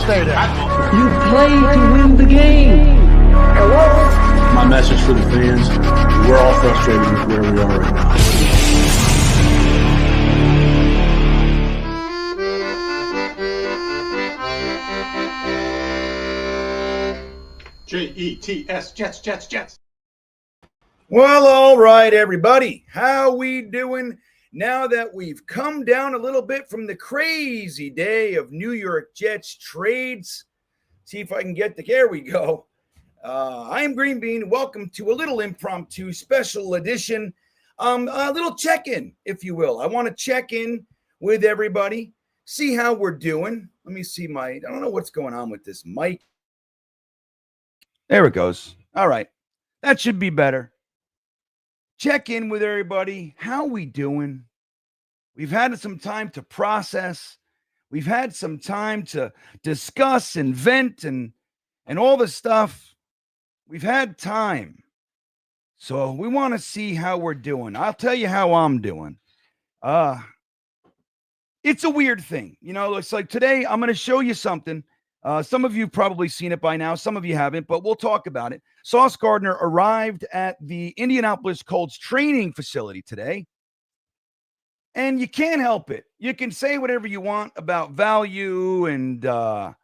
stay there. You play to win the game. My message for the fans, we're all frustrated with where we are right now. Jets, Jets. Well, all right, everybody. How we doing now that we've come down a little bit from the crazy day of New York Jets trades? See if I can get there we go. I'm Green Bean. Welcome to a little impromptu special edition, a little check-in, if you will. I want to check in with everybody, see how we're doing. Let me see I don't know what's going on with this mic. There it goes. All right. That should be better. Check in with everybody. How we doing? We've had some time to process. We've had some time to discuss and vent and all the stuff. We've had time. So we want to see how we're doing. I'll tell you how I'm doing. It's a weird thing. You know, it's like today I'm going to show you something. Some of you have probably seen it by now. Some of you haven't, but we'll talk about it. Sauce Gardner arrived at the Indianapolis Colts training facility today. And you can't help it. You can say whatever you want about value and, ups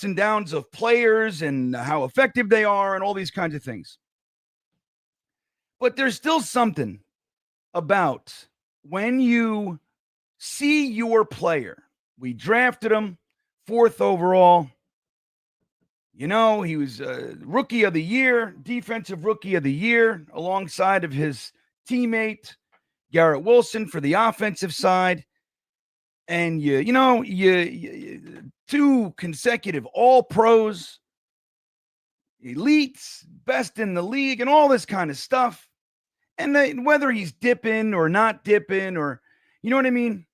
and downs of players and how effective they are and all these kinds of things. But there's still something about when you see your player. We drafted him 4th overall. You know, he was rookie of the year, defensive rookie of the year, alongside of his teammate, Garrett Wilson, for the offensive side. And, you 2 consecutive all-pros, elites, best in the league, and all this kind of stuff. And whether he's dipping or not dipping or, you know what I mean?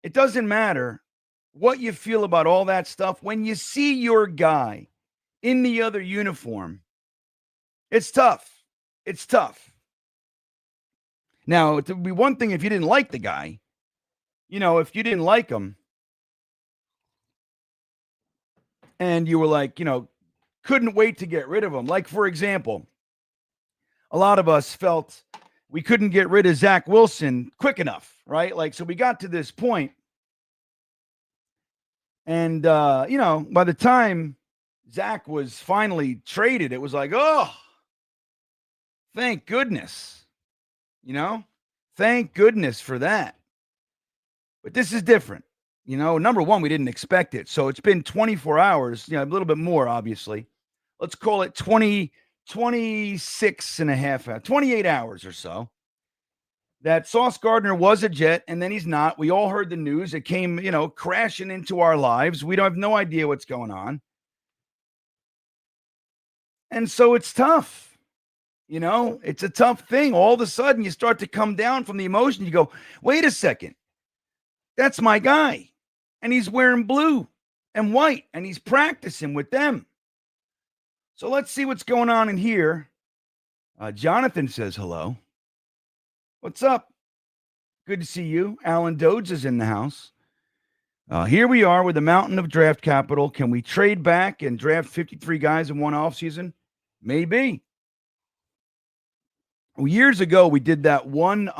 It doesn't matter what you feel about all that stuff. When you see your guy in the other uniform, it's tough. It's tough. Now, it would be one thing if you didn't like the guy. You know, if you didn't like him and you were like, couldn't wait to get rid of him. Like, for example, a lot of us felt we couldn't get rid of Zach Wilson quick enough, right? Like, so we got to this point. And, by the time Zach was finally traded, it was like, oh, thank goodness, thank goodness for that. But this is different. Number one, we didn't expect it. So it's been 24 hours, a little bit more, obviously. Let's call it 26 and a half, 28 hours or so. That Sauce Gardner was a Jet, and then he's not. We all heard the news. It came, crashing into our lives. We don't have no idea what's going on. And so it's tough. It's a tough thing. All of a sudden, you start to come down from the emotion. You go, wait a second. That's my guy. And he's wearing blue and white, and he's practicing with them. So let's see what's going on in here. Jonathan says hello. What's up? Good to see you. Alan Dodds is in the house. Here we are with a mountain of draft capital. Can we trade back and draft 53 guys in one offseason? Maybe. Well, years ago, we did that one.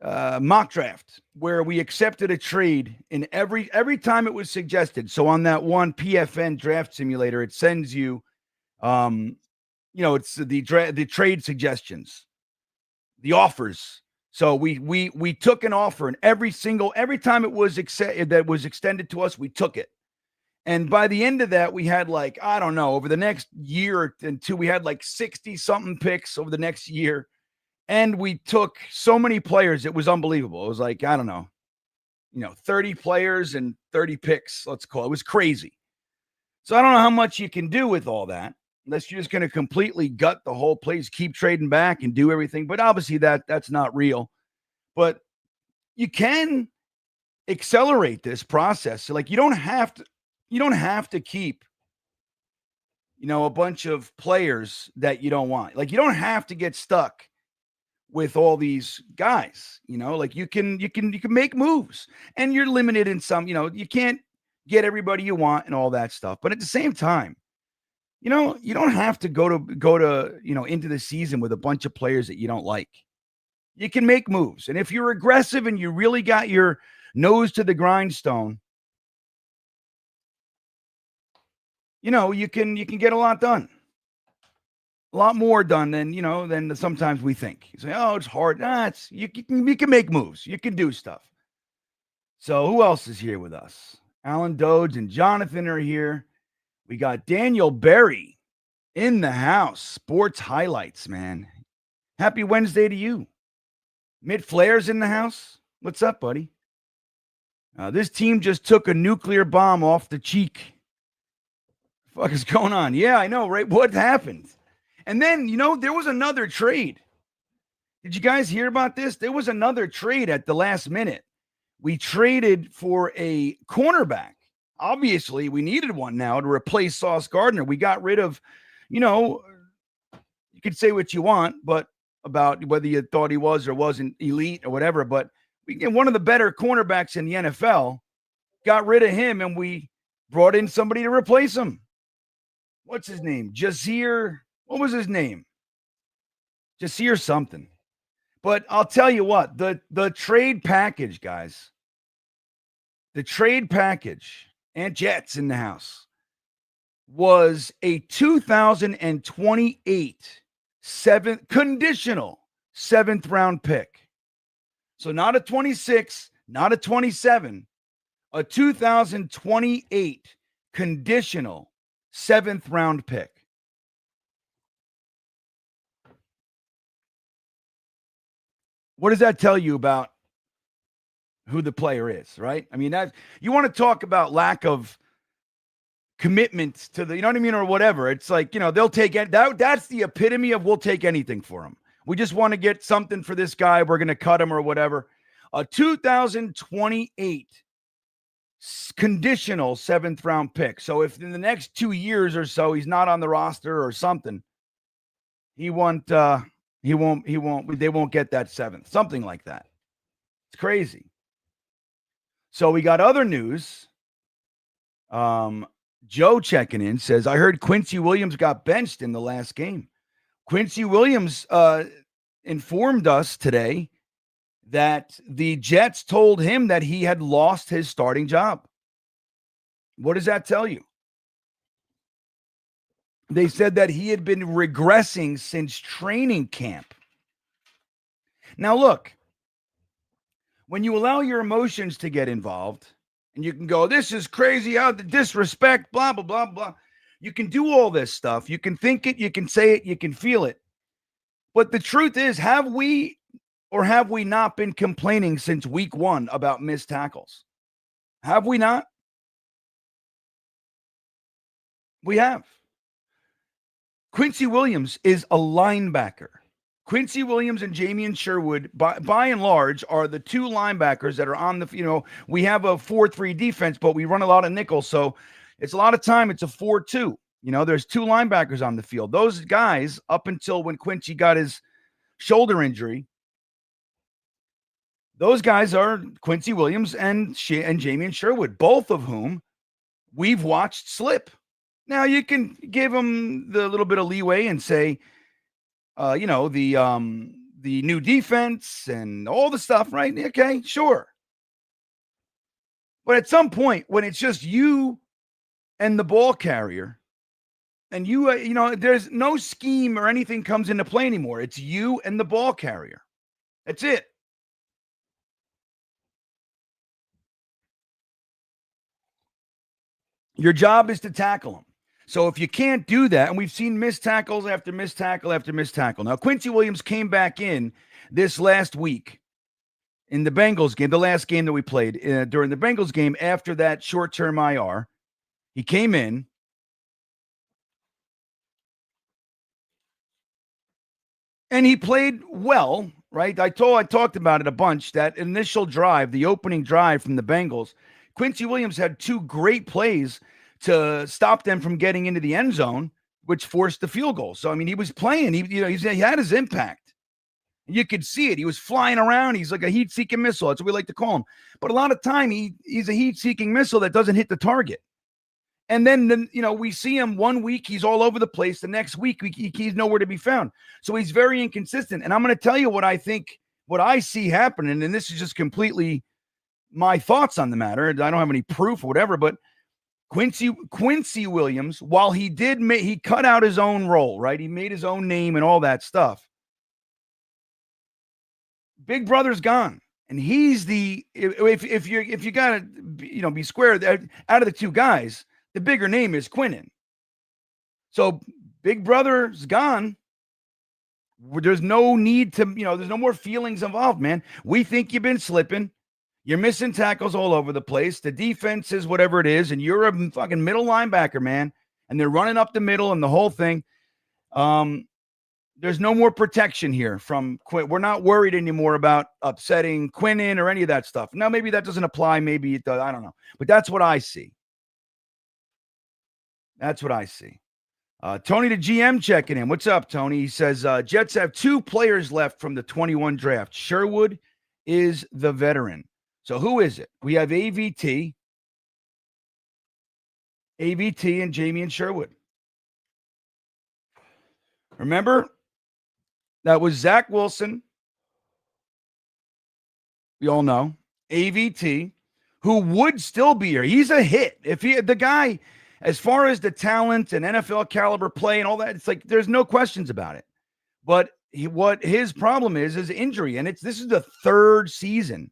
Mock draft where we accepted a trade in every time it was suggested. So on that one PFN draft simulator, it sends you. It's the trade suggestions, the offers. So we took an offer, and every time it was that was extended to us, we took it. And by the end of that, we had over the next year and two, we had 60 something picks over the next year. And we took so many players. It was unbelievable. It was 30 players and 30 picks. Let's call it. It was crazy. So I don't know how much you can do with all that, unless you're just going to completely gut the whole place, keep trading back and do everything. But obviously that's not real. But you can accelerate this process. So you don't have to keep, a bunch of players that you don't want. You don't have to get stuck with all these guys. Like you can make moves, and you're limited in some. You can't get everybody you want and all that stuff. But at the same time, you don't have to go to into the season with a bunch of players that you don't like. You can make moves, and if you're aggressive and you really got your nose to the grindstone, you can get a lot done. A lot more done than sometimes we think. You say, "Oh, it's hard." You can make moves. You can do stuff. So who else is here with us? Alan Dodge and Jonathan are here. We got Daniel Berry in the house. Sports highlights, man. Happy Wednesday to you. Mitt Flair's in the house. What's up, buddy? This team just took a nuclear bomb off the cheek. What the fuck is going on? Yeah, I know, right? What happened? And then, there was another trade. Did you guys hear about this? There was another trade at the last minute. We traded for a cornerback. Obviously, we needed one now to replace Sauce Gardner. We got rid of, you could say what you want, but about whether you thought he was or wasn't elite or whatever. But we get one of the better cornerbacks in the NFL, got rid of him, and we brought in somebody to replace him. What's his name? Jazir. What was his name? Jazir something. But I'll tell you what, the trade package, guys, the trade package, and Jets in the house, was a 2028 conditional seventh round pick. So not a 26, not a 27, a 2028 conditional seventh round pick. What does that tell you about who the player is, right? I mean, that you want to talk about lack of commitment to the, you know what I mean, or whatever. It's like, they'll take it. That's the epitome of we'll take anything for him. We just want to get something for this guy. We're going to cut him or whatever. A 2028 conditional seventh round pick. So if in the next 2 years or so he's not on the roster or something, they won't get that seventh, something like that. It's crazy. So we got other news. Joe checking in says, I heard Quincy Williams got benched in the last game. Quincy Williams informed us today that the Jets told him that he had lost his starting job. What does that tell you? They said that he had been regressing since training camp. Now, look, when you allow your emotions to get involved, and you can go, this is crazy, how the disrespect, blah, blah, blah, blah. You can do all this stuff. You can think it, you can say it, you can feel it. But the truth is, have we or have we not been complaining since week one about missed tackles? Have we not? We have. Quincy Williams is a linebacker. Quincy Williams and Jamian Sherwood, by and large, are the two linebackers that are on the, we have a 4-3 defense, but we run a lot of nickel. So it's a lot of time. It's a 4-2. There's two linebackers on the field. Those guys, up until when Quincy got his shoulder injury, those guys are Quincy Williams and Jamian Sherwood, both of whom we've watched slip. Now, you can give them the little bit of leeway and say, the new defense and all the stuff, right? Okay, sure. But at some point, when it's just you and the ball carrier, and there's no scheme or anything comes into play anymore. It's you and the ball carrier. That's it. Your job is to tackle them. So if you can't do that, and we've seen missed tackles after missed tackle after missed tackle. Now, Quincy Williams came back in this last week in the Bengals game, the last game that we played during the Bengals game after that short-term IR. He came in. And he played well, right? I talked about it a bunch, that initial drive, the opening drive from the Bengals. Quincy Williams had two great plays to stop them from getting into the end zone, which forced the field goal. So, I mean, he was playing. He had his impact. You could see it. He was flying around. He's like a heat-seeking missile. That's what we like to call him. But a lot of time, he's a heat-seeking missile that doesn't hit the target. And then, we see him 1 week, he's all over the place. The next week, he's nowhere to be found. So he's very inconsistent. And I'm going to tell you what I see happening. And this is just completely my thoughts on the matter. I don't have any proof or whatever, but Quincy Williams, while he cut out his own role, right? He made his own name and all that stuff. Big Brother's gone. And he's if you got to, be square, out of the two guys, the bigger name is Quinnen. So Big Brother's gone. There's no need to, there's no more feelings involved, man. We think you've been slipping. You're missing tackles all over the place. The defense is whatever it is, and you're a fucking middle linebacker, man. And they're running up the middle and the whole thing. There's no more protection here from Quinn. We're not worried anymore about upsetting Quinnen or any of that stuff. Now, maybe that doesn't apply. Maybe it does. I don't know. But that's what I see. That's what I see. Tony the GM checking in. What's up, Tony? He says, Jets have 2 players left from the 21 draft. Sherwood is the veteran. So who is it? We have AVT, and Jamie and Sherwood. Remember, that was Zach Wilson. We all know. AVT, who would still be here. He's a hit. The guy, as far as the talent and NFL caliber play and all that, it's like there's no questions about it. But what his problem is injury, and this is the 3rd season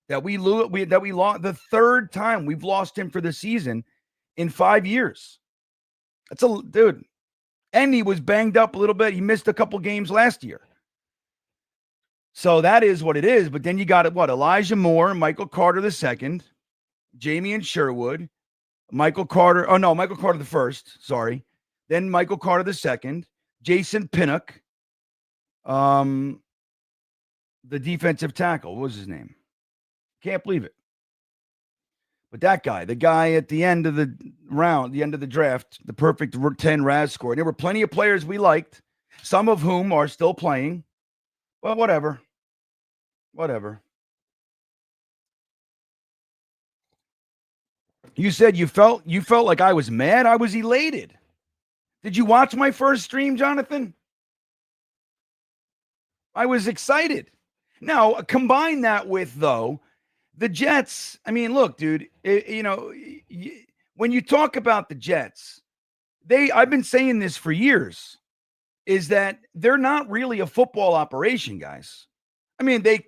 that we lost. The 3rd time we've lost him for the season in 5 years. That's dude. And he was banged up a little bit. He missed a couple games last year. So that is what it is. But then you got Elijah Moore, Michael Carter II, Jamie and Sherwood, Michael Carter the first, sorry. Then Michael Carter II, Jason Pinnock, the defensive tackle. What was his name? Can't believe it. But that guy, the guy at the end of the round, the end of the draft, the perfect 10 RAS score. And there were plenty of players we liked, some of whom are still playing. But whatever. You said you felt like I was mad. I was elated. Did you watch my first stream, Jonathan? I was excited. Now, combine that with, though, the Jets. I mean, look, dude, when you talk about the Jets, I've been saying this for years, is that they're not really a football operation, guys. I mean, they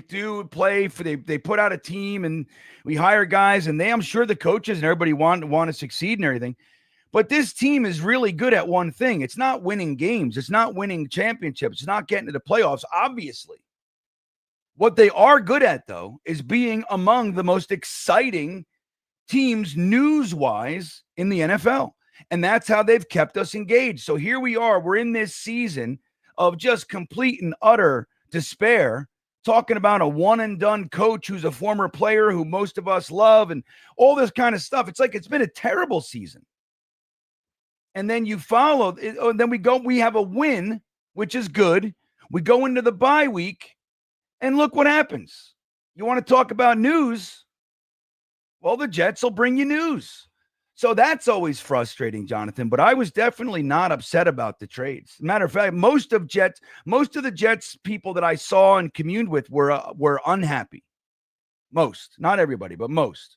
do play they put out a team and we hire guys and I'm sure the coaches and everybody want to succeed and everything. But this team is really good at one thing. It's not winning games. It's not winning championships. It's not getting to the playoffs, obviously. What they are good at, though, is being among the most exciting teams news-wise in the NFL. And that's how they've kept us engaged. So here we are. We're in this season of just complete and utter despair, talking about a one-and-done coach who's a former player who most of us love and all this kind of stuff. It's like it's been a terrible season. And then you follow, then we have a win, which is good. We go into the bye week, and look what happens. You want to talk about news? Well, the Jets will bring you news. So that's always frustrating, Jonathan. But I was definitely not upset about the trades. Matter of fact, most of the Jets people that I saw and communed with were unhappy. Most, not everybody, but most.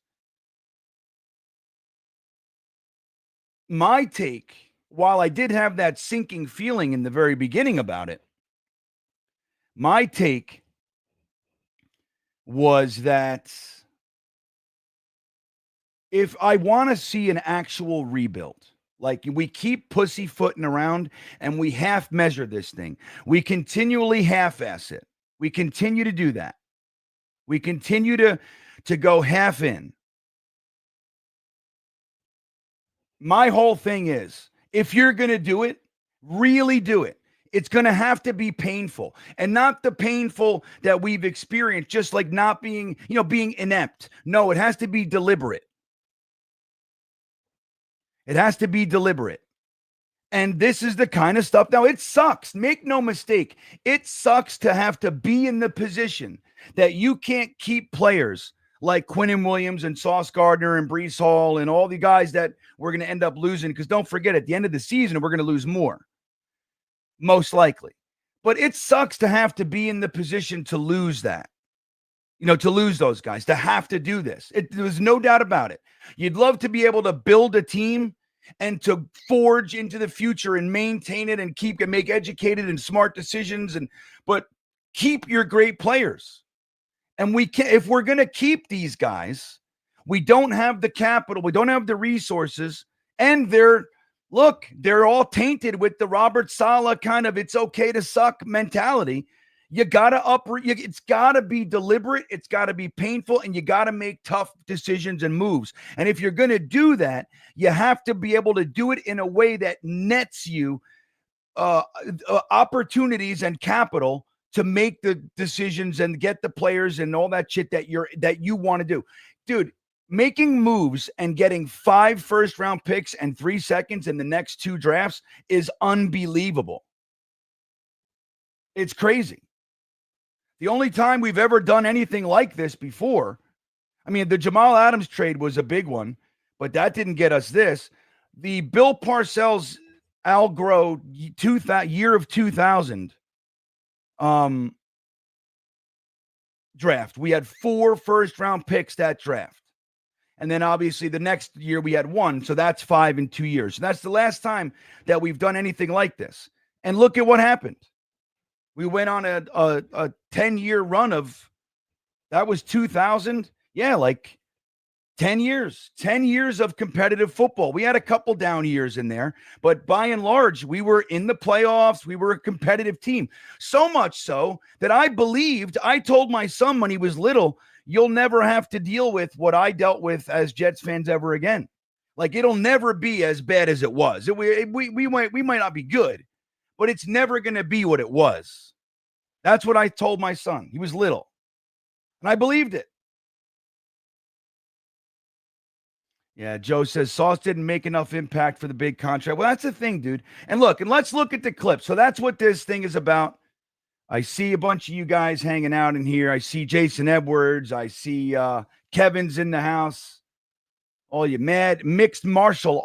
My take, while I did have that sinking feeling in the very beginning about it, my take was that if I want to see an actual rebuild, like we keep pussyfooting around and we half measure this thing, we continually half-ass it. We continue to do that. We continue to go half in. My whole thing is, if you're going to do it, really do it. It's going to have to be painful, and not the painful that we've experienced, just like not being, being inept. No, it has to be deliberate. It has to be deliberate. And this is the kind of stuff. Now, it sucks. Make no mistake. It sucks to have to be in the position that you can't keep players like Quincy Williams and Sauce Gardner and Breece Hall and all the guys that we're going to end up losing. Because don't forget, at the end of the season, we're going to lose more, most likely. But it sucks to have to be in the position to lose that. To lose those guys, to have to do this. There's no doubt about it. You'd love to be able to build a team and to forge into the future and maintain it and make educated and smart decisions, but keep your great players. And if we're going to keep these guys, we don't have the capital, we don't have the resources, and they're all tainted with the Robert Saleh kind of it's okay to suck mentality. You got to it's got to be deliberate. It's got to be painful, and you got to make tough decisions and moves. And if you're going to do that, you have to be able to do it in a way that nets you opportunities and capital to make the decisions and get the players and all that shit that you want to do. Dude, making moves and getting 5 first-round picks and 3 seconds in the next 2 drafts is unbelievable. It's crazy. The only time we've ever done anything like this before, I mean, the Jamal Adams trade was a big one, but that didn't get us this. The Bill Parcells Al Groh year of 2000 draft. We had 4 first-round picks that draft. And then obviously the next year we had 1. So that's 5 in 2 years. So that's the last time that we've done anything like this. And look at what happened. We went on a 10-year run of, that was 2000. Yeah, like 10 years of competitive football. We had a couple down years in there, but by and large, we were in the playoffs. We were a competitive team. So much so that I told my son when he was little, you'll never have to deal with what I dealt with as Jets fans ever again. Like, it'll never be as bad as it was. We might not be good, but it's never going to be what it was. That's what I told my son. He was little, and I believed it. Yeah, Joe says Sauce didn't make enough impact for the big contract. Well, that's the thing, dude. And let's look at the clip. So that's what this thing is about. I see a bunch of you guys hanging out in here. I see Jason Edwards. I see Kevin's in the house. All you mixed martial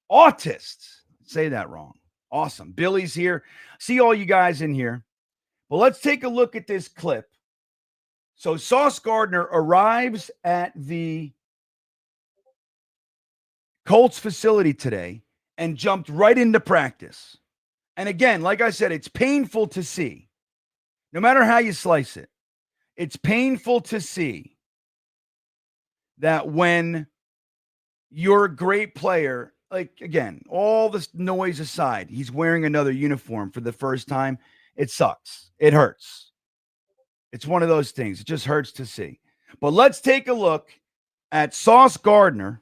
autists. Say that wrong. Awesome. Billy's here. See all you guys in here. Well, let's take a look at this clip. So Sauce Gardner arrives at the Colts facility today and jumped right into practice. And again, like I said, it's painful to see. No matter how you slice it, it's painful to see that when you're a great player, like, again, all this noise aside, he's wearing another uniform for the first time. It sucks. It hurts. It's one of those things. It just hurts to see. But let's take a look at Sauce Gardner.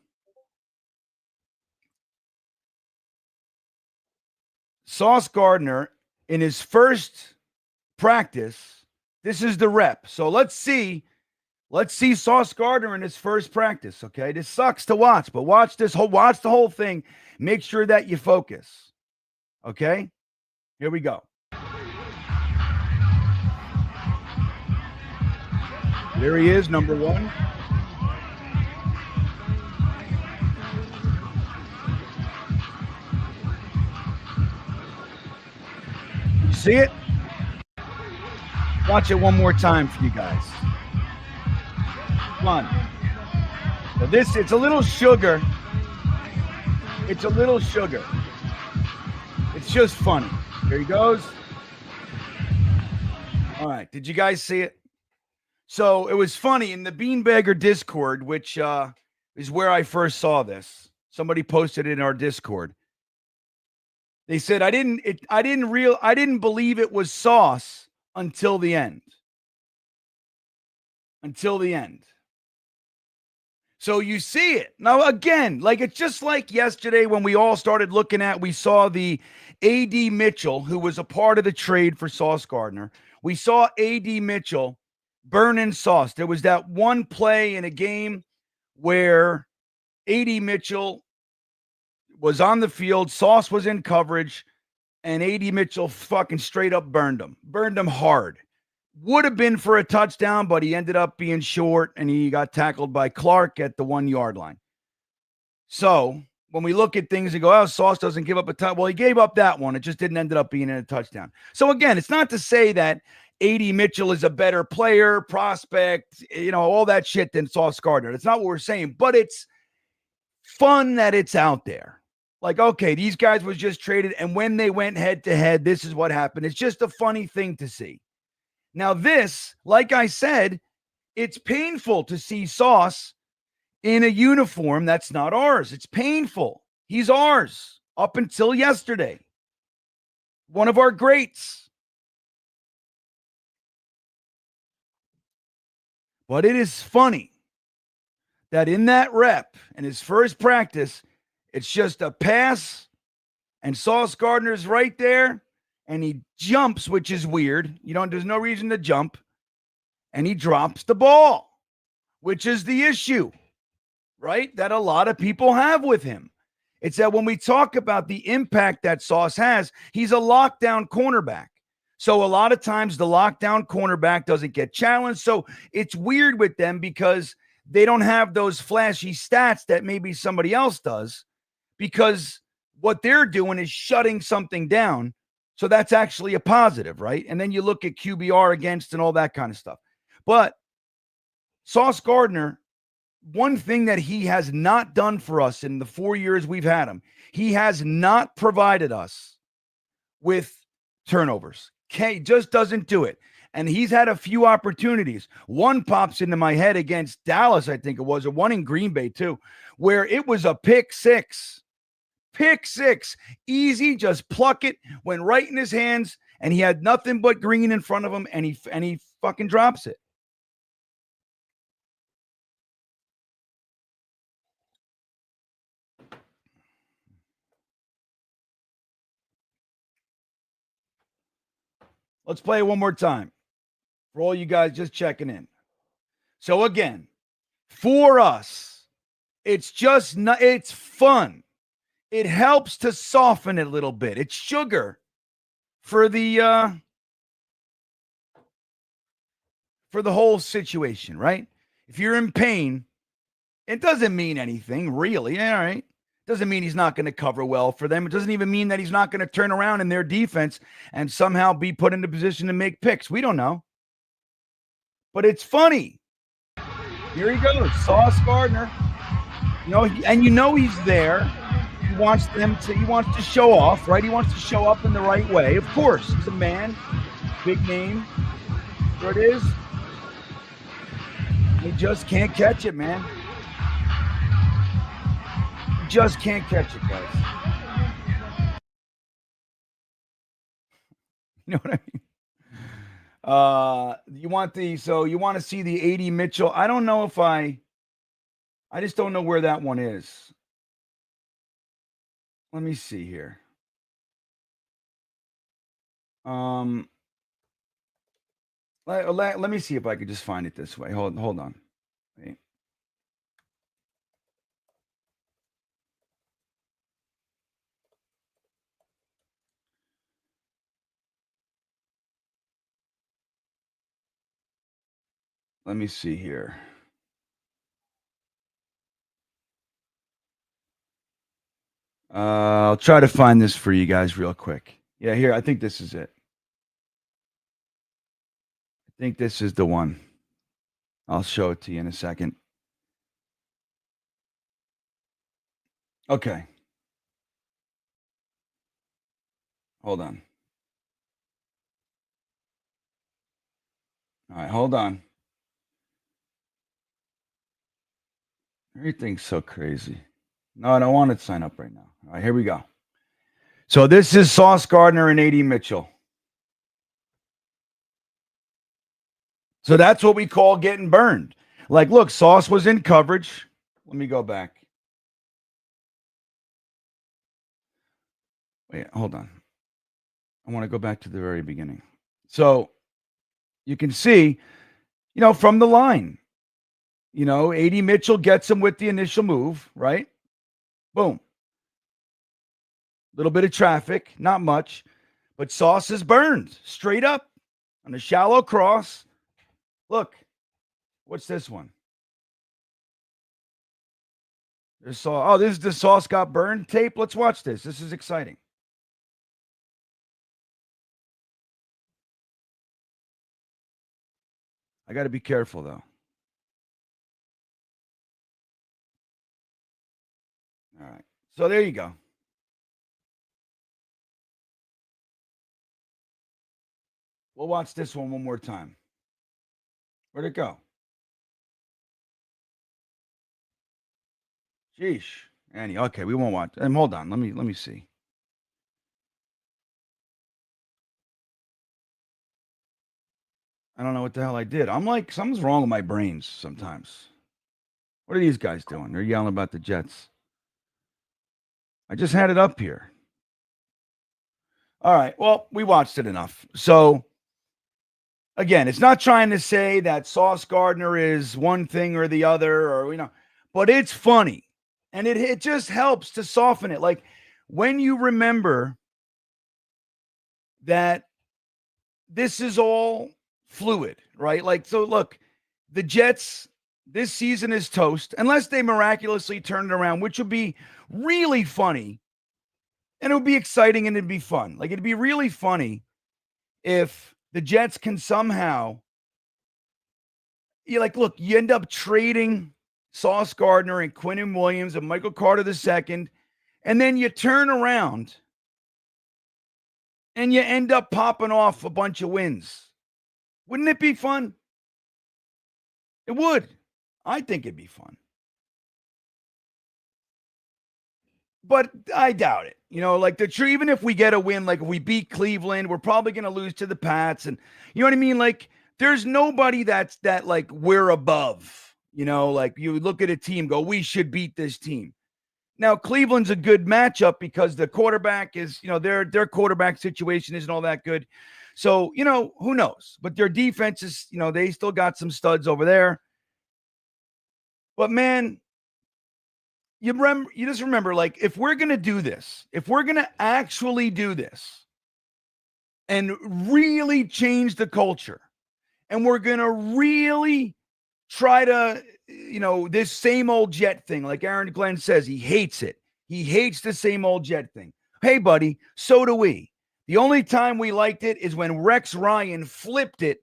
Sauce Gardner in his first practice. This is the rep. So let's see Sauce Gardner in his first practice. Okay, this sucks to watch, but watch the whole thing. Make sure that you focus. Okay, here we go. There he is, number 1. You see it? Watch it one more time for you guys. Come on. So it's a little sugar. It's a little sugar. It's just funny. Here he goes. All right. Did you guys see it? So it was funny in the Beanbagger Discord, which is where I first saw this. Somebody posted it in our Discord. They said I didn't believe it was Sauce until the end. Until the end. So you see it. Now, again, like, it's just like yesterday when we all started looking at, we saw the A.D. Mitchell, who was a part of the trade for Sauce Gardner. We saw A.D. Mitchell burning Sauce. There was that one play in a game where A.D. Mitchell was on the field. Sauce was in coverage, and A.D. Mitchell fucking straight up burned him hard. Would have been for a touchdown, but he ended up being short, and he got tackled by Clark at the 1 yard line. So when we look at things and go, oh, Sauce doesn't give up a touchdown. Well, he gave up that one. It just didn't end up being in a touchdown. So again, it's not to say that A.D. Mitchell is a better player, prospect, all that shit than Sauce Gardner. That's not what we're saying, but it's fun that it's out there. Like, okay, these guys was just traded, and when they went head to head, this is what happened. It's just a funny thing to see. Now this, like I said, it's painful to see Sauce in a uniform that's not ours. It's painful. He's ours up until yesterday. One of our greats. But it is funny that in that rep and his first practice, it's just a pass and Sauce Gardner's right there and he jumps, which is weird. There's no reason to jump. And he drops the ball, which is the issue, right? That a lot of people have with him. It's that when we talk about the impact that Sauce has, he's a lockdown cornerback. So a lot of times the lockdown cornerback doesn't get challenged. So it's weird with them because they don't have those flashy stats that maybe somebody else does, because what they're doing is shutting something down. So that's actually a positive, right? And then you look at QBR against and all that kind of stuff. But Sauce Gardner, one thing that he has not done for us in the 4 years we've had him, he has not provided us with turnovers. Okay, just doesn't do it. And he's had a few opportunities. One pops into my head against Dallas, I think it was, or one in Green Bay too, where it was a pick six. Pick six. Easy, just pluck it, went right in his hands, and he had nothing but green in front of him, and he fucking drops it. Let's play it one more time for all you guys just checking in. So again, for us, it's just not, it's fun. It helps to soften it a little bit. It's sugar for the whole situation, right? If you're in pain, it doesn't mean anything really. All right. Doesn't mean he's not going to cover well for them. It doesn't even mean that he's not going to turn around in their defense and somehow be put in a position to make picks. We don't know. But it's funny. Here he goes, Sauce Gardner. He's there. He wants to show off, right? He wants to show up in the right way. Of course, he's a man, big name. There it is. He just can't catch it, man. Just can't catch it, guys. You know what I mean? You want to see the A.D. Mitchell. I don't know if I just don't know where that one is. Let me see here. Let me see if I could just find it this way. Hold on. Wait. Let me see here. I'll try to find this for you guys real quick. Yeah, here. I think this is it. I think this is the one. I'll show it to you in a second. Okay. Hold on. All right, hold on. Everything's so crazy. No, I don't want to sign up right now. All right, here we go. So this is Sauce Gardner and A.D. Mitchell. So that's what we call getting burned. Like, look, Sauce was in coverage. Let me go back. Wait, hold on. I want to go back to the very beginning. So you can see, from the line, A.D. Mitchell gets him with the initial move, right? Boom. little bit of traffic, not much, but Sauce is burned straight up on a shallow cross. Look, what's this one? This is the Sauce got burned tape. Let's watch this. This is exciting. I got to be careful, though. All right. So there you go. We'll watch this one more time. Where'd it go? Sheesh. Annie, okay, we won't watch. Hold on. Let me see. I don't know what the hell I did. I'm like, something's wrong with my brains sometimes. What are these guys doing? They're yelling about the Jets. I just had it up here. All right. Well, we watched it enough. So, again, it's not trying to say that Sauce Gardner is one thing or the other, or but it's funny. And it just helps to soften it. Like when you remember that this is all fluid, right? Like, so look, the Jets this season is toast unless they miraculously turn it around, which would be really funny. And it would be exciting and it'd be fun. Like, it'd be really funny if the Jets can somehow, you end up trading Sauce Gardner and Quincy Williams and Michael Carter II, and then you turn around and you end up popping off a bunch of wins. Wouldn't it be fun? It would. I think it'd be fun. But I doubt it. Even if we get a win, like if we beat Cleveland, we're probably going to lose to the Pats. And you know what I mean? Like, there's nobody that like we're above. Like you look at a team, go, we should beat this team. Now, Cleveland's a good matchup because the quarterback is, their quarterback situation isn't all that good. So, who knows? But their defense is, they still got some studs over there. But man, you just remember, like, if we're going to do this, if we're going to actually do this and really change the culture, and we're going to really try to, this same old Jet thing, like Aaron Glenn says, he hates it. He hates the same old Jet thing. Hey, buddy, so do we. The only time we liked it is when Rex Ryan flipped it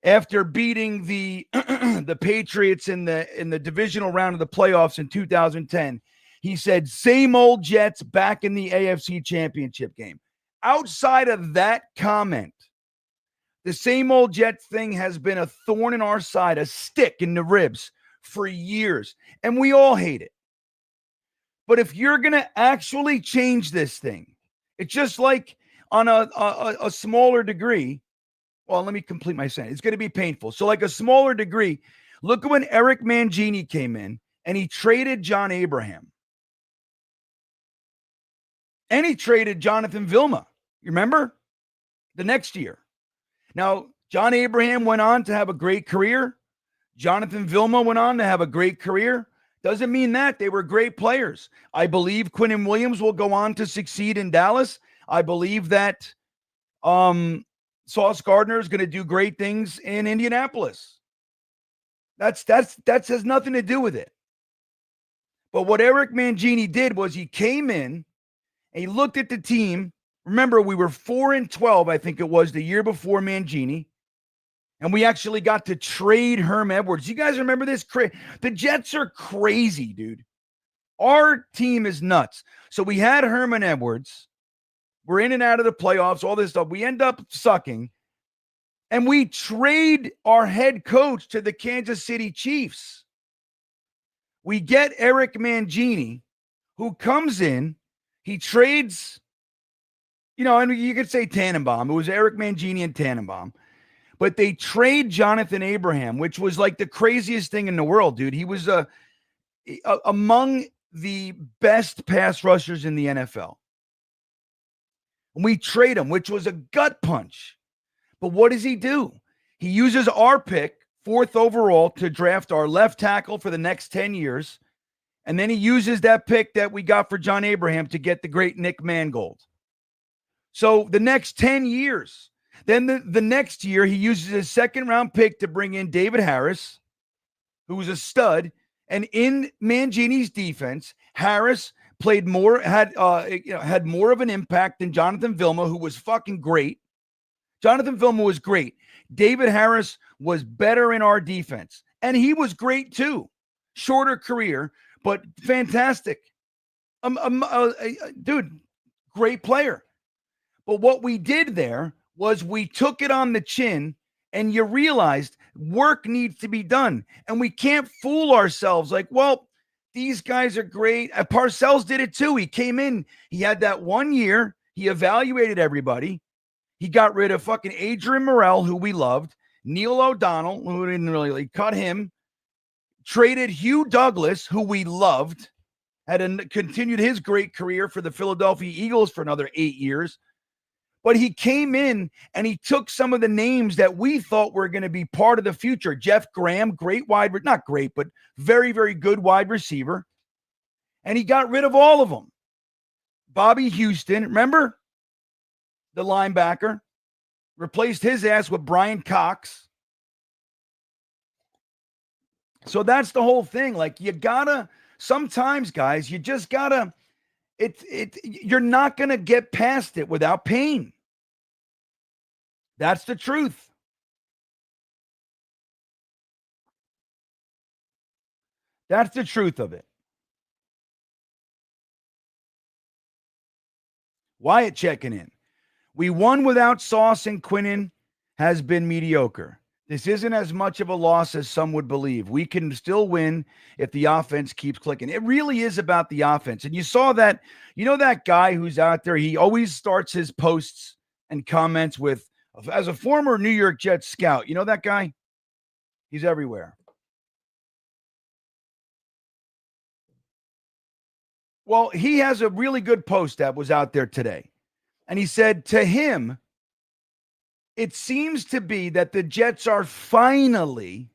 after beating the the Patriots in the divisional round of the playoffs in 2010. He said, same old Jets back in the AFC Championship game. Outside of that comment, the same old Jets thing has been a thorn in our side, a stick in the ribs for years, and we all hate it. But if you're going to actually change this thing, it's just like on a smaller degree. Well, let me complete my sentence. It's going to be painful. So like a smaller degree, look at when Eric Mangini came in and he traded John Abraham. And he traded Jonathan Vilma. You remember? The next year. Now, John Abraham went on to have a great career. Jonathan Vilma went on to have a great career. Doesn't mean that they were great players. I believe Quincy Williams will go on to succeed in Dallas. I believe that Sauce Gardner is going to do great things in Indianapolis. That has nothing to do with it. But what Eric Mangini did was he came in and he looked at the team. Remember, we were 4-12, I think it was, the year before Mangini. And we actually got to trade Herm Edwards. You guys remember this? The Jets are crazy, dude. Our team is nuts. So we had Herman Edwards. We're in and out of the playoffs, all this stuff. We end up sucking. And we trade our head coach to the Kansas City Chiefs. We get Eric Mangini, who comes in. He trades, and you could say Tannenbaum. It was Eric Mangini and Tannenbaum. But they trade Jonathan Abraham, which was like the craziest thing in the world, dude. He was among the best pass rushers in the NFL. And we trade him, which was a gut punch. But what does he do? He uses our pick, 4th overall, to draft our left tackle for the next 10 years. And then he uses that pick that we got for John Abraham to get the great Nick Mangold. So the next 10 years, then the next year, he uses his second round pick to bring in David Harris, who was a stud. And in Mangini's defense, Harris played more, had more of an impact than Jonathan Vilma, who was fucking great. Jonathan Vilma was great. David Harris was better in our defense. And he was great too. Shorter career, but fantastic. Dude, great player. But what we did there was we took it on the chin, and you realized work needs to be done. And we can't fool ourselves like, well, these guys are great. Parcells did it too. He came in, he had that 1 year, he evaluated everybody. He got rid of fucking Adrian Morrell, who we loved, Neil O'Donnell, who didn't really cut him, traded Hugh Douglas, who we loved, continued his great career for the Philadelphia Eagles for another 8 years. But he came in and he took some of the names that we thought were going to be part of the future. Jeff Graham, not great, but very, very good wide receiver. And he got rid of all of them. Bobby Houston, remember? The linebacker. Replaced his ass with Brian Cox. So that's the whole thing. Like, you gotta, sometimes, guys, you just gotta, you're not going to get past it without pain. That's the truth. That's the truth of it. Wyatt checking in. We won without Sauce, and Quinnen has been mediocre. This isn't as much of a loss as some would believe. We can still win if the offense keeps clicking. It really is about the offense. And you saw that, that guy who's out there, he always starts his posts and comments with, as a former New York Jets scout, you know that guy? He's everywhere. Well, he has a really good post that was out there today. And he said, to him, it seems to be that the Jets are finally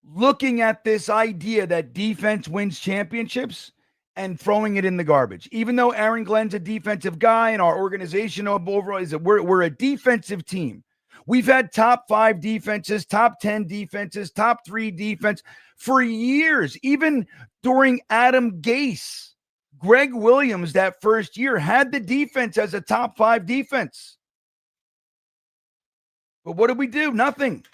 looking at this idea that defense wins championships and throwing it in the garbage. Even though Aaron Glenn's a defensive guy and our organization overall is that we're a defensive team. We've had top 5 defenses, top 10 defenses, top 3 defense for years. Even during Adam Gase, Greg Williams, that first year, had the defense as a top 5 defense. But what did we do? Nothing.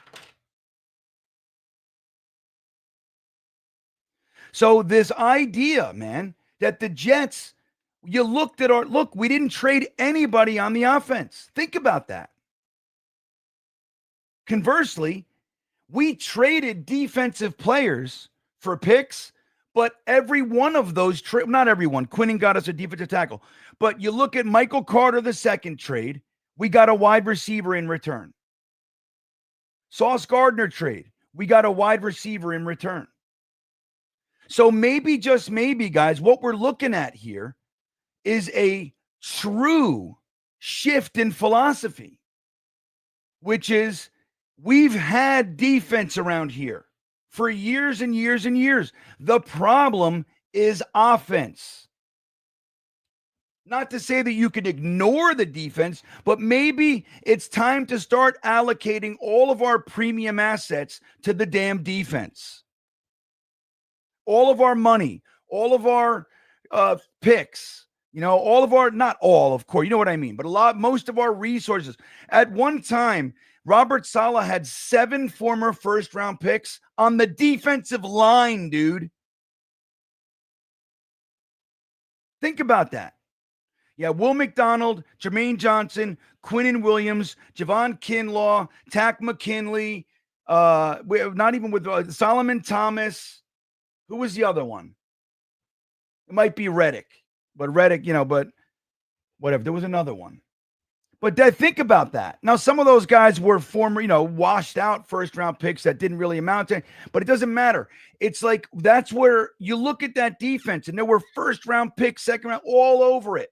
So this idea, man, that the Jets, we didn't trade anybody on the offense. Think about that. Conversely, we traded defensive players for picks, but every one of those not everyone. Quinnen got us a defensive tackle. But you look at Michael Carter, the second trade, we got a wide receiver in return. Sauce Gardner trade, we got a wide receiver in return. So maybe, just maybe, guys, what we're looking at here is a true shift in philosophy, which is we've had defense around here for years and years and years. The problem is offense. Not to say that you can ignore the defense, but maybe it's time to start allocating all of our premium assets to the damn defense. All of our money, all of our picks, all of our, not all, of course, you know what I mean, but most of our resources. At one time, Robert Saleh had 7 former first-round picks on the defensive line, dude. Think about that. Yeah, Will McDonald, Jermaine Johnson, Quincy Williams, Javon Kinlaw, Tack McKinley, not even with Solomon Thomas. Who was the other one? It might be Reddick, but but whatever. There was another one. But think about that. Now, some of those guys were former, washed out first-round picks that didn't really amount to, but it doesn't matter. It's like, that's where you look at that defense, and there were first-round picks, second round, all over it.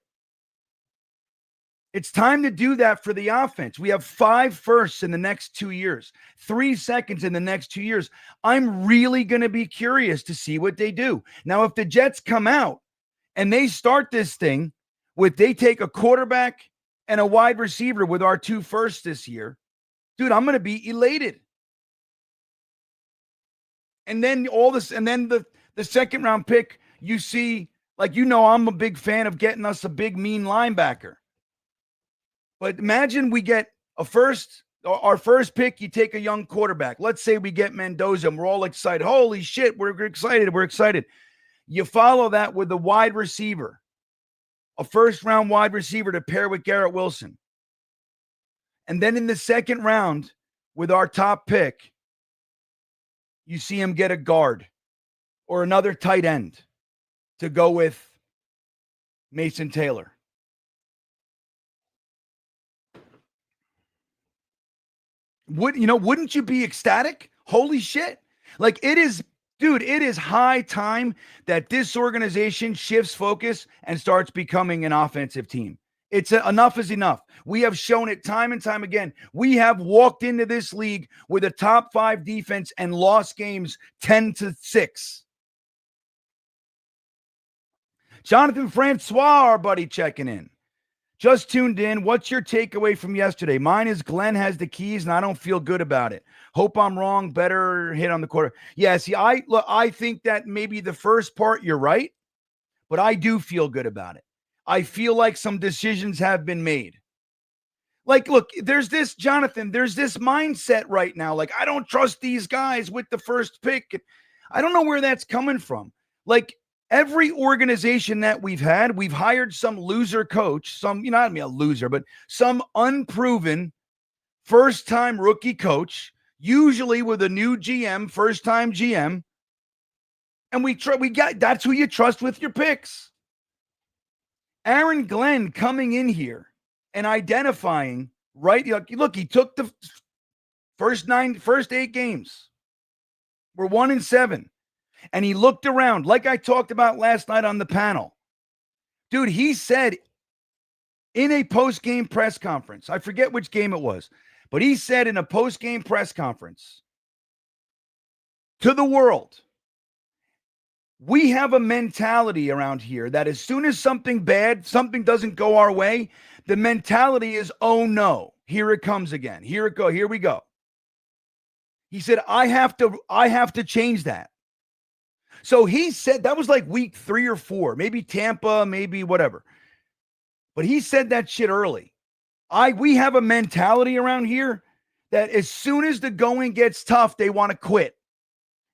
It's time to do that for the offense. We have 5 firsts in the next 2 years, 3 seconds in the next 2 years. I'm really going to be curious to see what they do. Now, if the Jets come out and they start this thing with they take a quarterback and a wide receiver with our 2 firsts this year, dude, I'm going to be elated. And then the second round pick, you see, like, I'm a big fan of getting us a big mean linebacker. But imagine we get our first pick, you take a young quarterback. Let's say we get Mendoza and we're all excited. Holy shit, we're excited. You follow that with a wide receiver, a first-round wide receiver to pair with Garrett Wilson. And then in the second round, with our top pick, you see him get a guard or another tight end to go with Mason Taylor. Wouldn't you be ecstatic? Holy shit. Like, it is high time that this organization shifts focus and starts becoming an offensive team. Enough is enough. We have shown it time and time again. We have walked into this league with a top 5 defense and lost games 10-6. Jonathan Francois, our buddy, checking in. Just tuned in. What's your takeaway from yesterday? Mine is Glenn has the keys, and I don't feel good about it. Hope I'm wrong. Better hit on the quarter. Yeah, see, I think that maybe the first part you're right, but I do feel good about it. I feel like some decisions have been made. Like, look, there's this mindset right now. Like, I don't trust these guys with the first pick. I don't know where that's coming from. Like, every organization that we've hired some loser coach, not a loser, but some unproven first-time rookie coach, usually with a new GM, first-time GM. And that's who you trust with your picks. Aaron Glenn coming in here and identifying, right? Look, he took the first 8 games. We're 1-7. And he looked around, like I talked about last night on the panel. Dude, he said in a post-game press conference, I forget which game it was, but he said in a post-game press conference to the world, we have a mentality around here that as soon as something doesn't go our way, the mentality is, oh no, here it comes again. Here we go. He said, I have to change that. So he said that was like week 3 or 4, maybe Tampa, maybe whatever. But he said that shit early. We have a mentality around here that as soon as the going gets tough, they want to quit.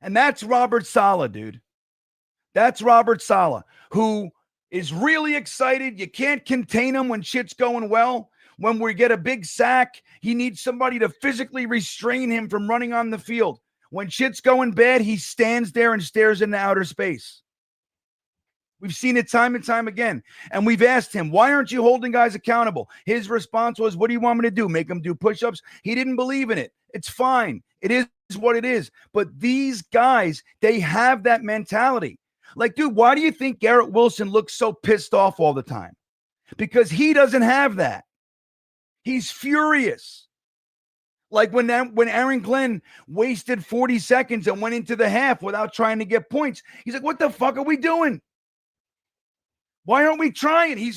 And that's Robert Saleh, dude. That's Robert Saleh, who is really excited. You can't contain him when shit's going well. When we get a big sack, he needs somebody to physically restrain him from running on the field. When shit's going bad, he stands there and stares into outer space. We've seen it time and time again. And we've asked him, why aren't you holding guys accountable? His response was, what do you want me to do? Make them do push-ups? He didn't believe in it. It's fine. It is what it is. But these guys, they have that mentality. Like, dude, why do you think Garrett Wilson looks so pissed off all the time? Because he doesn't have that. He's furious. Like when Aaron Glenn wasted 40 seconds and went into the half without trying to get points. He's like, what the fuck are we doing? Why aren't we trying?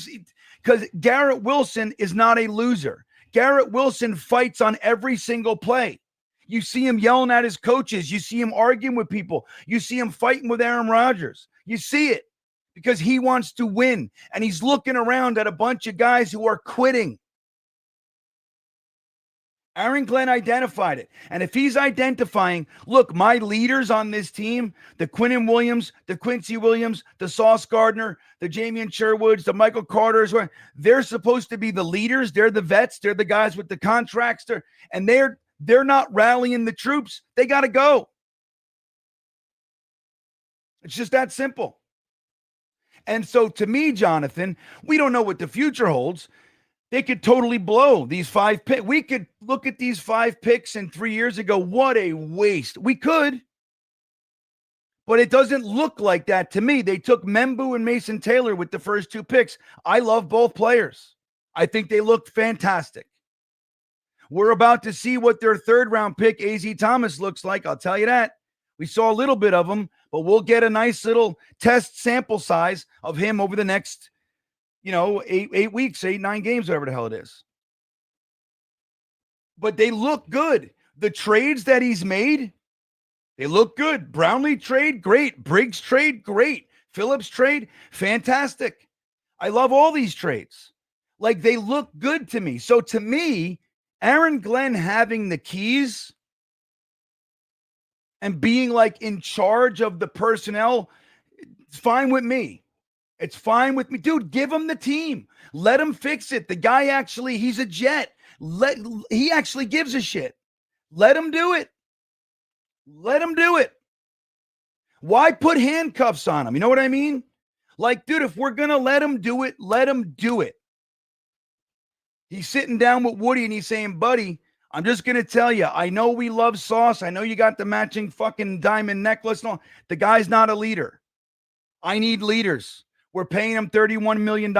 Because Garrett Wilson is not a loser. Garrett Wilson fights on every single play. You see him yelling at his coaches. You see him arguing with people. You see him fighting with Aaron Rodgers. You see it because he wants to win. And he's looking around at a bunch of guys who are quitting. Aaron Glenn identified it. And if he's identifying, look, my leaders on this team, the Quincy Williams, the Sauce Gardner, the Jamian Sherwoods, the Michael Carters, they're supposed to be the leaders. They're the vets. They're the guys with the contracts. And they're not rallying the troops. They got to go. It's just that simple. And so to me, Jonathan, we don't know what the future holds. They could totally blow these 5 picks. We could look at these 5 picks and 3 years ago. What a waste. We could. But it doesn't look like that to me. They took Membu and Mason Taylor with the first 2 picks. I love both players. I think they look fantastic. We're about to see what their third-round pick, A.Z. Thomas, looks like. I'll tell you that. We saw a little bit of him, but we'll get a nice little test sample size of him over the next, 8 weeks, 9 games, whatever the hell it is. But they look good. The trades that he's made, they look good. Brownlee trade, great. Briggs trade, great. Phillips trade, fantastic. I love all these trades. Like, they look good to me. So to me, Aaron Glenn having the keys and being like in charge of the personnel, it's fine with me. It's fine with me. Dude, give him the team. Let him fix it. The guy actually, he's a Jet. He actually gives a shit. Let him do it. Let him do it. Why put handcuffs on him? You know what I mean? Like, dude, if we're going to let him do it, let him do it. He's sitting down with Woody and he's saying, buddy, I'm just going to tell you, I know we love Sauce. I know you got the matching fucking diamond necklace. No, the guy's not a leader. I need leaders. We're paying him $31 million.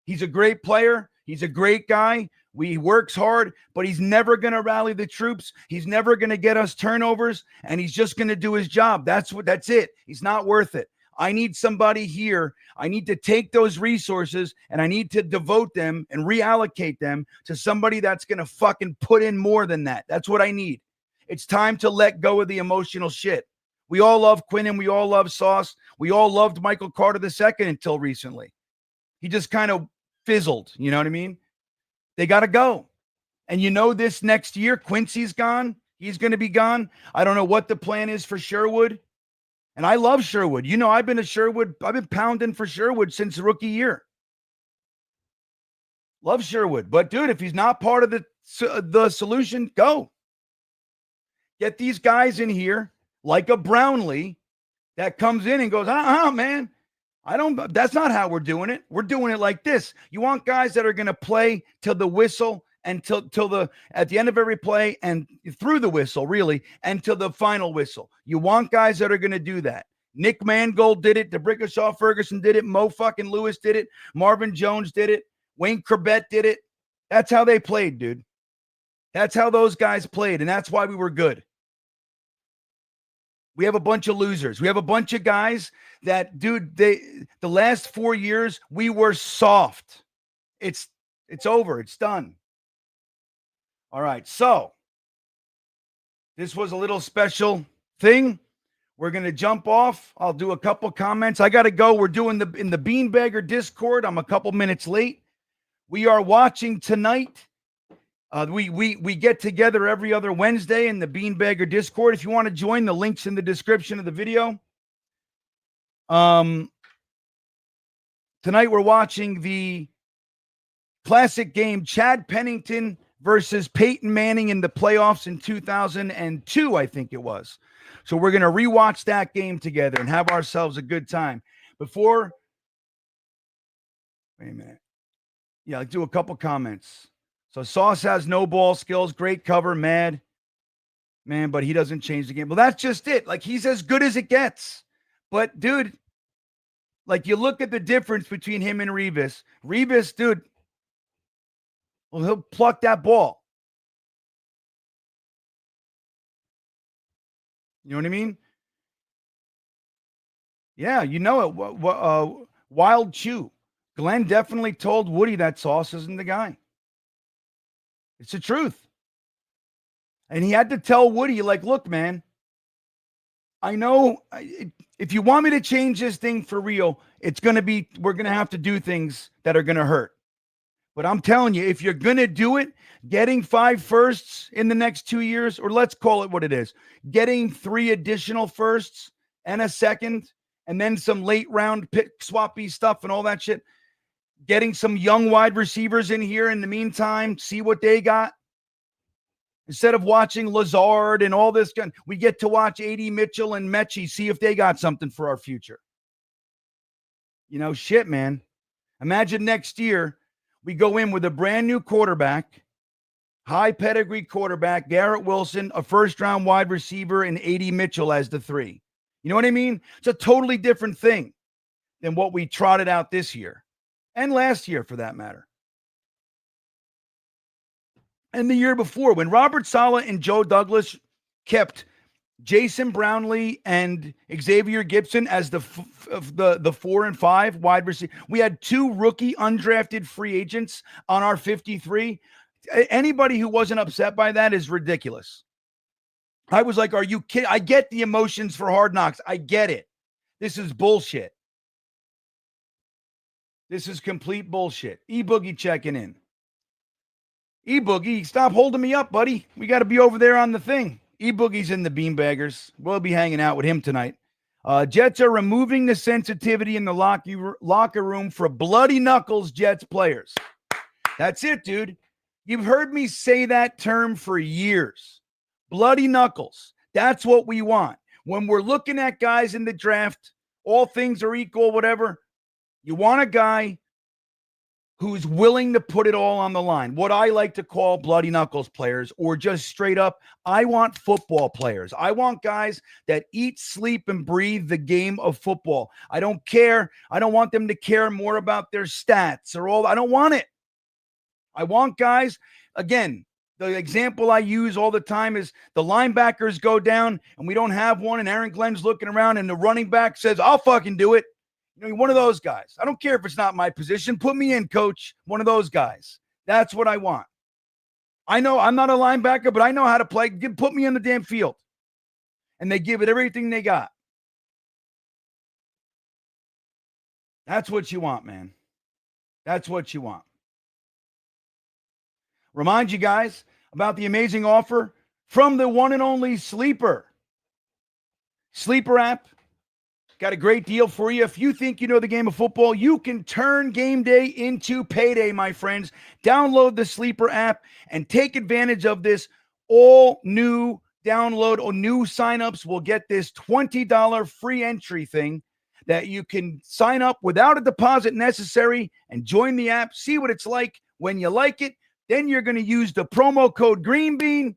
He's a great player. He's a great guy. He works hard, but he's never going to rally the troops. He's never going to get us turnovers, and he's just going to do his job. That's it. He's not worth it. I need somebody here. I need to take those resources and I need to devote them and reallocate them to somebody that's going to fucking put in more than that. That's what I need. It's time to let go of the emotional shit. We all love Quinn and we all love Sauce. We all loved Michael Carter II until recently. He just kind of fizzled. You know what I mean? They got to go. And this next year, Quincy's gone. He's going to be gone. I don't know what the plan is for Sherwood. And I love Sherwood. I've been pounding for Sherwood since rookie year. Love Sherwood. But, dude, if he's not part of the solution, go. Get these guys in here like a Brownlee that comes in and goes, man, that's not how we're doing it. We're doing it like this. You want guys that are going to play till the whistle and at the end of every play and through the whistle, really, and till the final whistle. You want guys that are going to do that. Nick Mangold did it. DeBrickashaw Ferguson did it. Mo fucking Lewis did it. Marvin Jones did it. Wayne Corbett did it. That's how they played, dude. That's how those guys played, and that's why we were good. We have a bunch of losers. We have a bunch of guys that, dude, the last 4 years, we were soft. It's over. It's done. All right, so this was a little special thing. We're going to jump off. I'll do a couple comments. I got to go. We're doing in the Beanbagger Discord. I'm a couple minutes late. We are watching tonight. We get together every other Wednesday in the Beanbagger Discord. If you want to join, the link's in the description of the video. Tonight we're watching the classic game, Chad Pennington versus Peyton Manning in the playoffs in 2002, I think it was. So we're going to rewatch that game together and have ourselves a good time. Wait a minute. Yeah, I'll do a couple comments. So Sauce has no ball skills, great cover, man, but he doesn't change the game. Well, that's just it. Like, he's as good as it gets. But, dude, like, you look at the difference between him and Revis. Revis, dude, well, he'll pluck that ball. You know what I mean? Yeah, you know it. Wild Chew. Glenn definitely told Woody that Sauce isn't the guy. It's the truth. And he had to tell Woody, like, look, man, I know if you want me to change this thing for real, we're going to have to do things that are going to hurt. But I'm telling you, if you're going to do it, getting 5 firsts in the next 2 years, or let's call it what it is, getting 3 additional firsts and a second, and then some late round pick swappy stuff and all that shit, getting some young wide receivers in here in the meantime, see what they got. Instead of watching Lazard and all this, we get to watch A.D. Mitchell and Mechie, see if they got something for our future. Shit, man. Imagine next year, we go in with a brand new quarterback, high pedigree quarterback, Garrett Wilson, a first-round wide receiver, and A.D. Mitchell as the 3. You know what I mean? It's a totally different thing than what we trotted out this year. and last year for that matter. And the year before, when Robert Saleh and Joe Douglas kept Jason Brownlee and Xavier Gibson as the 4 and 5 wide receiver. We had 2 rookie undrafted free agents on our 53. Anybody who wasn't upset by that is ridiculous. I was like, are you kidding? I get the emotions for Hard Knocks. I get it. This is bullshit. This is complete bullshit. E-Boogie checking in. E-Boogie, stop holding me up, buddy. We got to be over there on the thing. E-Boogie's in the beanbaggers. We'll be hanging out with him tonight. Jets are removing the sensitivity in the locker room for bloody knuckles Jets players. That's it, dude. You've heard me say that term for years. Bloody knuckles. That's what we want. When we're looking at guys in the draft, all things are equal, whatever. You want a guy who's willing to put it all on the line. What I like to call bloody knuckles players, or just straight up, I want football players. I want guys that eat, sleep, and breathe the game of football. I don't care. I don't want them to care more about their stats or all. I don't want it. I want guys, again, the example I use all the time is the linebackers go down and we don't have one, and Aaron Glenn's looking around and the running back says, I'll fucking do it. You know, one of those guys. I don't care if it's not my position. Put me in, coach. One of those guys. That's what I want. I know I'm not a linebacker, but I know how to play. Put me in the damn field. And they give it everything they got. That's what you want, man. That's what you want. Remind you guys about the amazing offer from the one and only Sleeper. Sleeper app. Got a great deal for you. If you think you know the game of football, you can turn game day into payday, my friends. Download the Sleeper app and take advantage of this all new download or new signups will get this $20 free entry thing that you can sign up without a deposit necessary and join the app. See what it's like. When you like it, then you're going to use the promo code GREENBEAN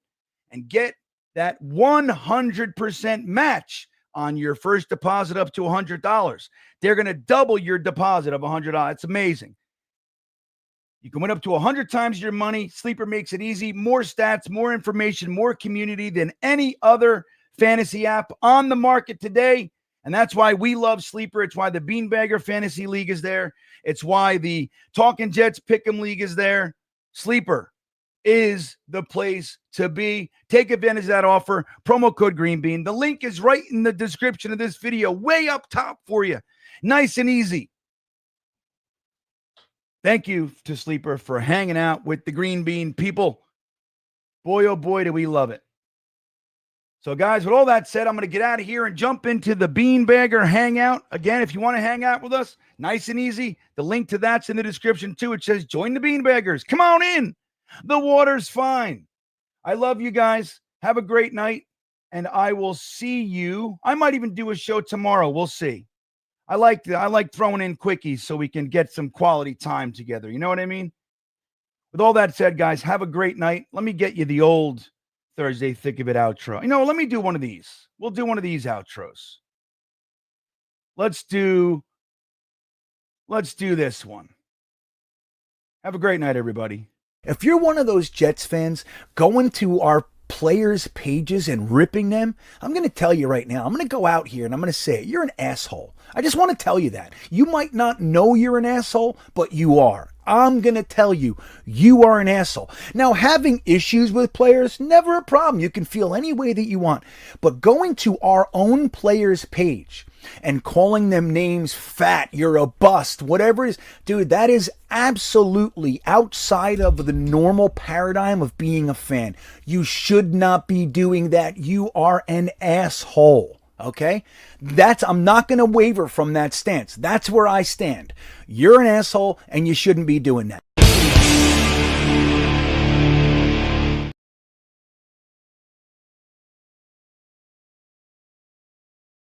and get that 100% match on your first deposit up to $100. They're going to double your deposit of $100. It's amazing. You can win up to 100 times your money. Sleeper makes it easy. More stats, more information, more community than any other fantasy app on the market today. And that's why we love Sleeper. It's why the Beanbagger Fantasy League is there. It's why the TalkinJets Pick'em League is there. Sleeper is the place to be. Take advantage of that offer. Promo code GREENBEAN. The link is right in the description of this video, way up top for you. Nice and easy. Thank you to Sleeper for hanging out with the Green Bean people. Boy, oh boy, do we love it. So, guys, with all that said, I'm going to get out of here and jump into the Beanbagger Hangout. Again, if you want to hang out with us, nice and easy. The link to that's in the description, too. It says, join the Beanbaggers. Come on in. The water's fine. I love you guys. Have a great night, and I will see you. I might even do a show tomorrow. We'll see. I like throwing in quickies so we can get some quality time together. You know what I mean? With all that said, guys, have a great night. Let me get you the old Thursday Thick of It outro. You know, let me do one of these. We'll do one of these outros. Let's do this one. Have a great night, everybody. If you're one of those Jets fans going to our players' pages and ripping them, I'm going to tell you right now, I'm going to go out here and I'm going to say it. You're an asshole. I just want to tell you that. You might not know you're an asshole, but you are. I'm going to tell you, you are an asshole. Now, having issues with players, never a problem. You can feel any way that you want. But going to our own players' page and calling them names, fat, you're a bust, whatever it is, dude, that is absolutely outside of the normal paradigm of being a fan. You should not be doing that. You are an asshole. Okay? I'm not going to waver from that stance. That's where I stand. You're an asshole and you shouldn't be doing that.